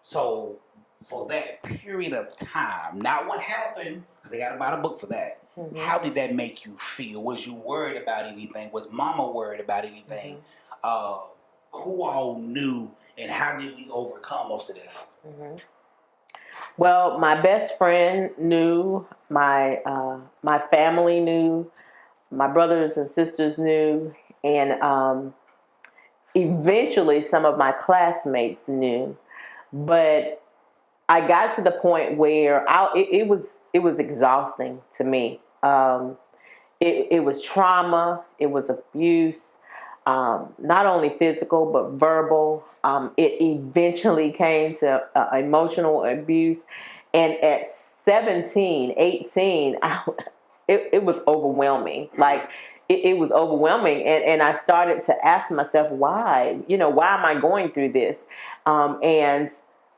So for that period of time, not what happened, because they got to buy the book for that. How did that make you feel? Was you worried about anything? Was Mama worried about anything? Who all knew, and how did we overcome most of this? Well, my best friend knew, my family knew, my brothers and sisters knew, and eventually some of my classmates knew. But I got to the point where it was exhausting to me. It was trauma, it was abuse, not only physical but verbal. It eventually came to emotional abuse, and at 17, 18, it was overwhelming. Like it was overwhelming, and I started to ask myself, why? Why am I going through this? And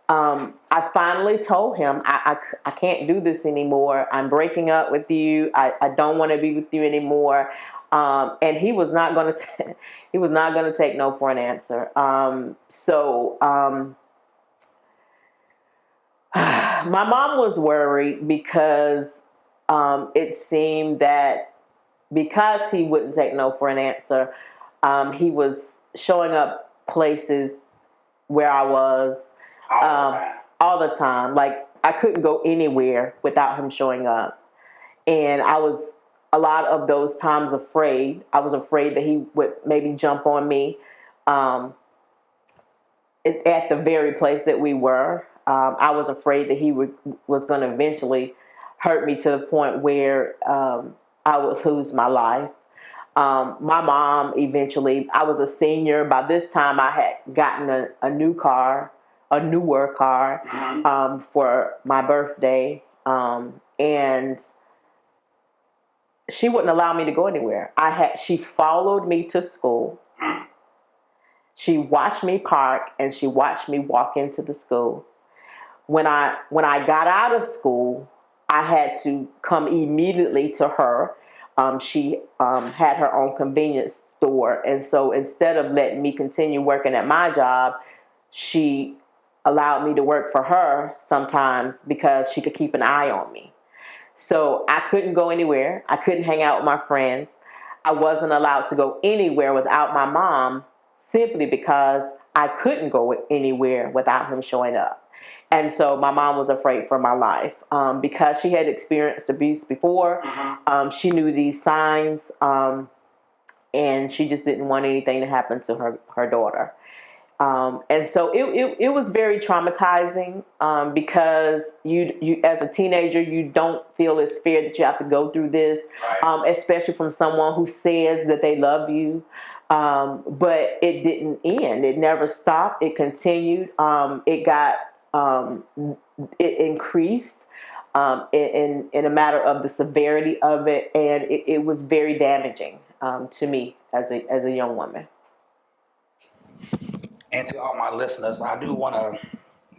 I finally told him, I can't do this anymore. I'm breaking up with you. I don't want to be with you anymore. And he was not going to take no for an answer. So my mom was worried because it seemed that because he wouldn't take no for an answer, he was showing up places where I was all the time. Like, I couldn't go anywhere without him showing up. And I was a lot of those times afraid. I was afraid that he would maybe jump on me at the very place that we were. I was afraid that he was going to eventually hurt me to the point where I would lose my life. My mom eventually, I was a senior. By this time, I had gotten a newer car for my birthday. And she wouldn't allow me to go anywhere. She followed me to school. She watched me park and she watched me walk into the school. When I got out of school, I had to come immediately to her. She had her own convenience store, and so instead of letting me continue working at my job, she allowed me to work for her sometimes because she could keep an eye on me. So I couldn't go anywhere. I couldn't hang out with my friends. I wasn't allowed to go anywhere without my mom, simply because I couldn't go anywhere without him showing up. And so my mom was afraid for my life because she had experienced abuse before. She knew these signs, and she just didn't want anything to happen to her daughter. And so it was very traumatizing because you as a teenager, you don't feel as fear that you have to go through this, especially from someone who says that they love you. But it didn't end. It never stopped. It continued. It increased. in a matter of the severity of it, and it was very damaging to me as a young woman. And to all my listeners, I do want to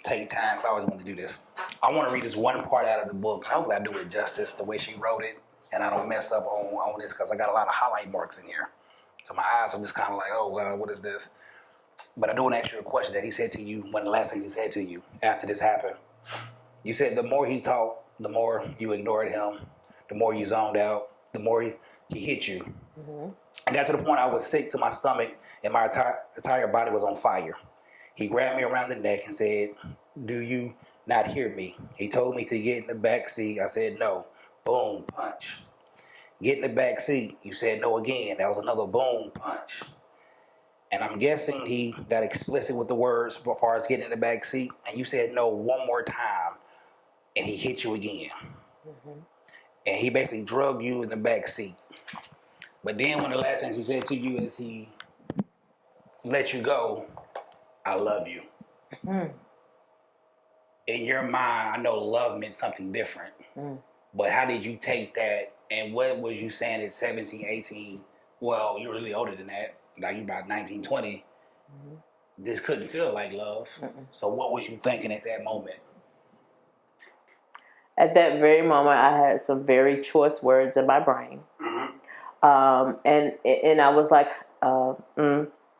take time, because I always want to do this. I want to read this one part out of the book, and hopefully I do it justice the way she wrote it, and I don't mess up on this, because I got a lot of highlight marks in here. So my eyes are just kind of like, oh, God, what is this? But I do want to ask you a question that he said to you, one of the last things he said to you after this happened. You said the more he talked, the more you ignored him, the more you zoned out, the more he hit you. Mm-hmm. I got to the point I was sick to my stomach, and my entire body was on fire. He grabbed me around the neck and said, "Do you not hear me?" He told me to get in the back seat. I said no. Boom, punch. Get in the back seat. You said no again. That was another boom, punch. And I'm guessing he got explicit with the words as far as getting in the back seat. And you said no one more time, and he hit you again. Mm-hmm. And he basically drug you in the back seat. But then one of the last things he said to you is he let you go. I love you. Mm. In your mind, I know love meant something different. Mm. But how did you take that? And what was you saying at 17, 18? Well, you're really older than that. Like you about 19, 20. Mm-hmm. This couldn't feel like love. Mm-mm. So what was you thinking at that moment? At that very moment, I had some very choice words in my brain. Mm-hmm. And I was like,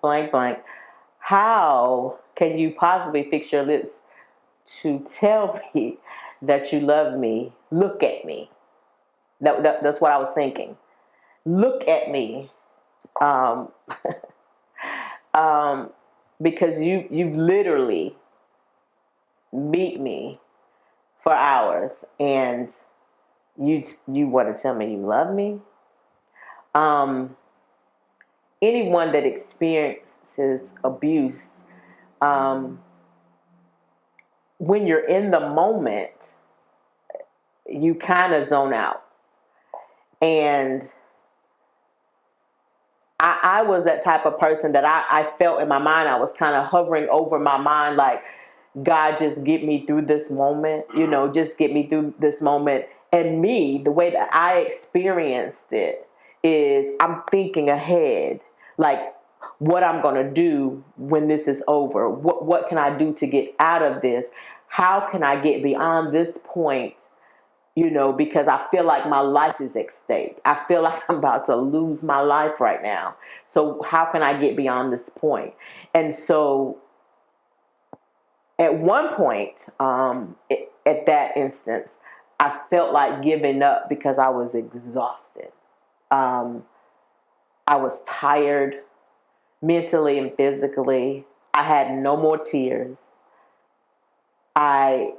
blank, blank. How can you possibly fix your lips to tell me that you love me? Look at me. That's what I was thinking. Look at me. Because you've literally beat me for hours, and you want to tell me you love me? Anyone that experiences abuse, when you're in the moment, you kind of zone out. And I was that type of person that I felt in my mind, I was kind of hovering over my mind like, God, just get me through this moment, just get me through this moment. And me, the way that I experienced it is I'm thinking ahead, like what I'm going to do when this is over. What can I do to get out of this? How can I get beyond this point? Because I feel like my life is at stake. I feel like I'm about to lose my life right now. So how can I get beyond this point? And so at one point, at that instance, I felt like giving up because I was exhausted. I was tired mentally and physically. I had no more tears. I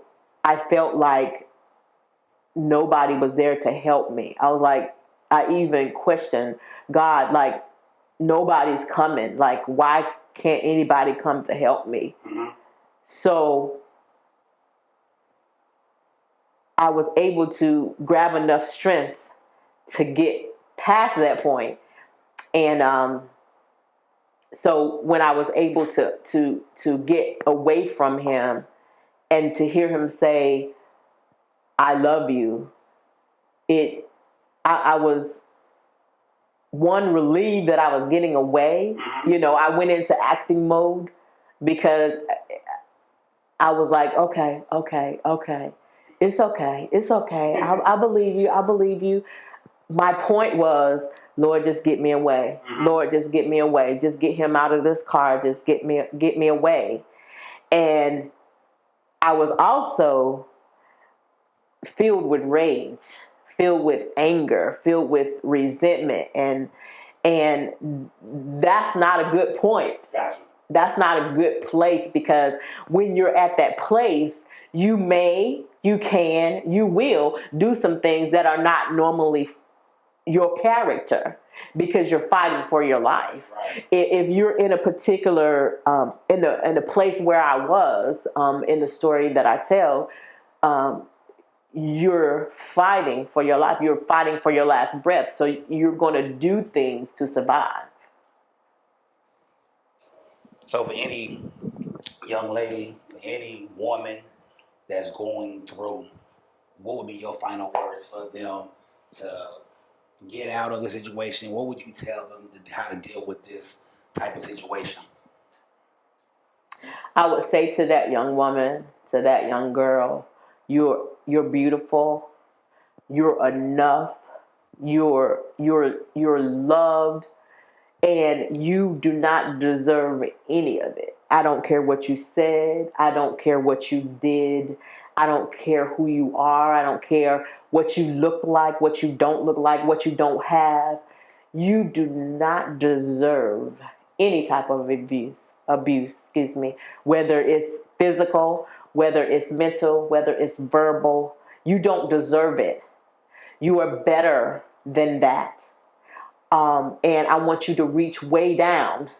felt like nobody was there to help me. I was like, I even questioned God, like, nobody's coming. Like, why can't anybody come to help me? Mm-hmm. So I was able to grab enough strength to get past that point. And so when I was able to get away from him and to hear him say, I love you, I was relieved that I was getting away. I went into acting mode because I was like, okay. It's okay. I believe you. My point was, Lord, just get me away. Lord, just get me away. Just get him out of this car. Just get me away. And I was also filled with rage, filled with anger, filled with resentment. And that's not a good point. Gotcha. That's not a good place, because when you're at that place, you can, you will do some things that are not normally your character, because you're fighting for your life. Right. If you're in a particular, in the place where I was, in the story that I tell, you're fighting for your life. You're fighting for your last breath. So you're going to do things to survive. So for any young lady, for any woman that's going through what would be your final words for them to get out of the situation? What would you tell them how to deal with this type of situation? I would say to that young woman, to that young girl, you're beautiful, you're enough, you're loved, and you do not deserve any of it. I don't care what you said, I don't care what you did, I don't care who you are, I don't care what you look like, what you don't look like, what you don't have. You do not deserve any type of abuse, excuse me, whether it's physical, whether it's mental, whether it's verbal. You don't deserve it. You are better than that. And I want you to reach way down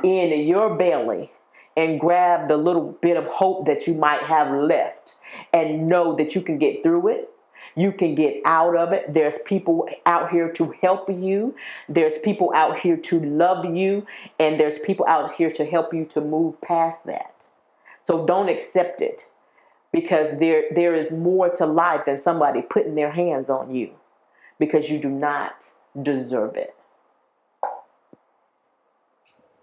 in your belly and grab the little bit of hope that you might have left and know that you can get through it. You can get out of it. There's people out here to help you. There's people out here to love you. And there's people out here to help you to move past that. So don't accept it, because there is more to life than somebody putting their hands on you, because you do not deserve it.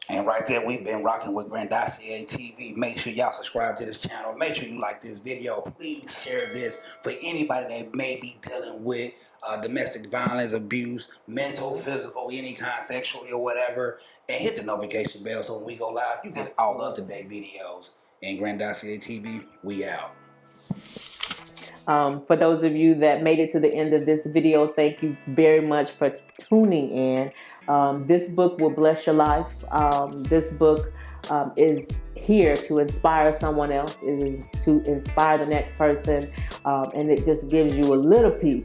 And right there, we've been rocking with Grandosiá TV. Make sure y'all subscribe to this channel. Make sure you like this video. Please share this for anybody that may be dealing with domestic violence, abuse, mental, physical, any kind, sexually or whatever. And hit the notification bell so when we go live, you get all up-to-date videos. And Grandosiá TV, we out. For those of you that made it to the end of this video, thank you very much for tuning in. This book will bless your life. This book is here to inspire someone else. It is to inspire the next person. And it just gives you a little piece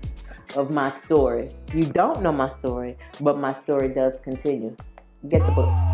of my story. You don't know my story, but my story does continue. Get the book.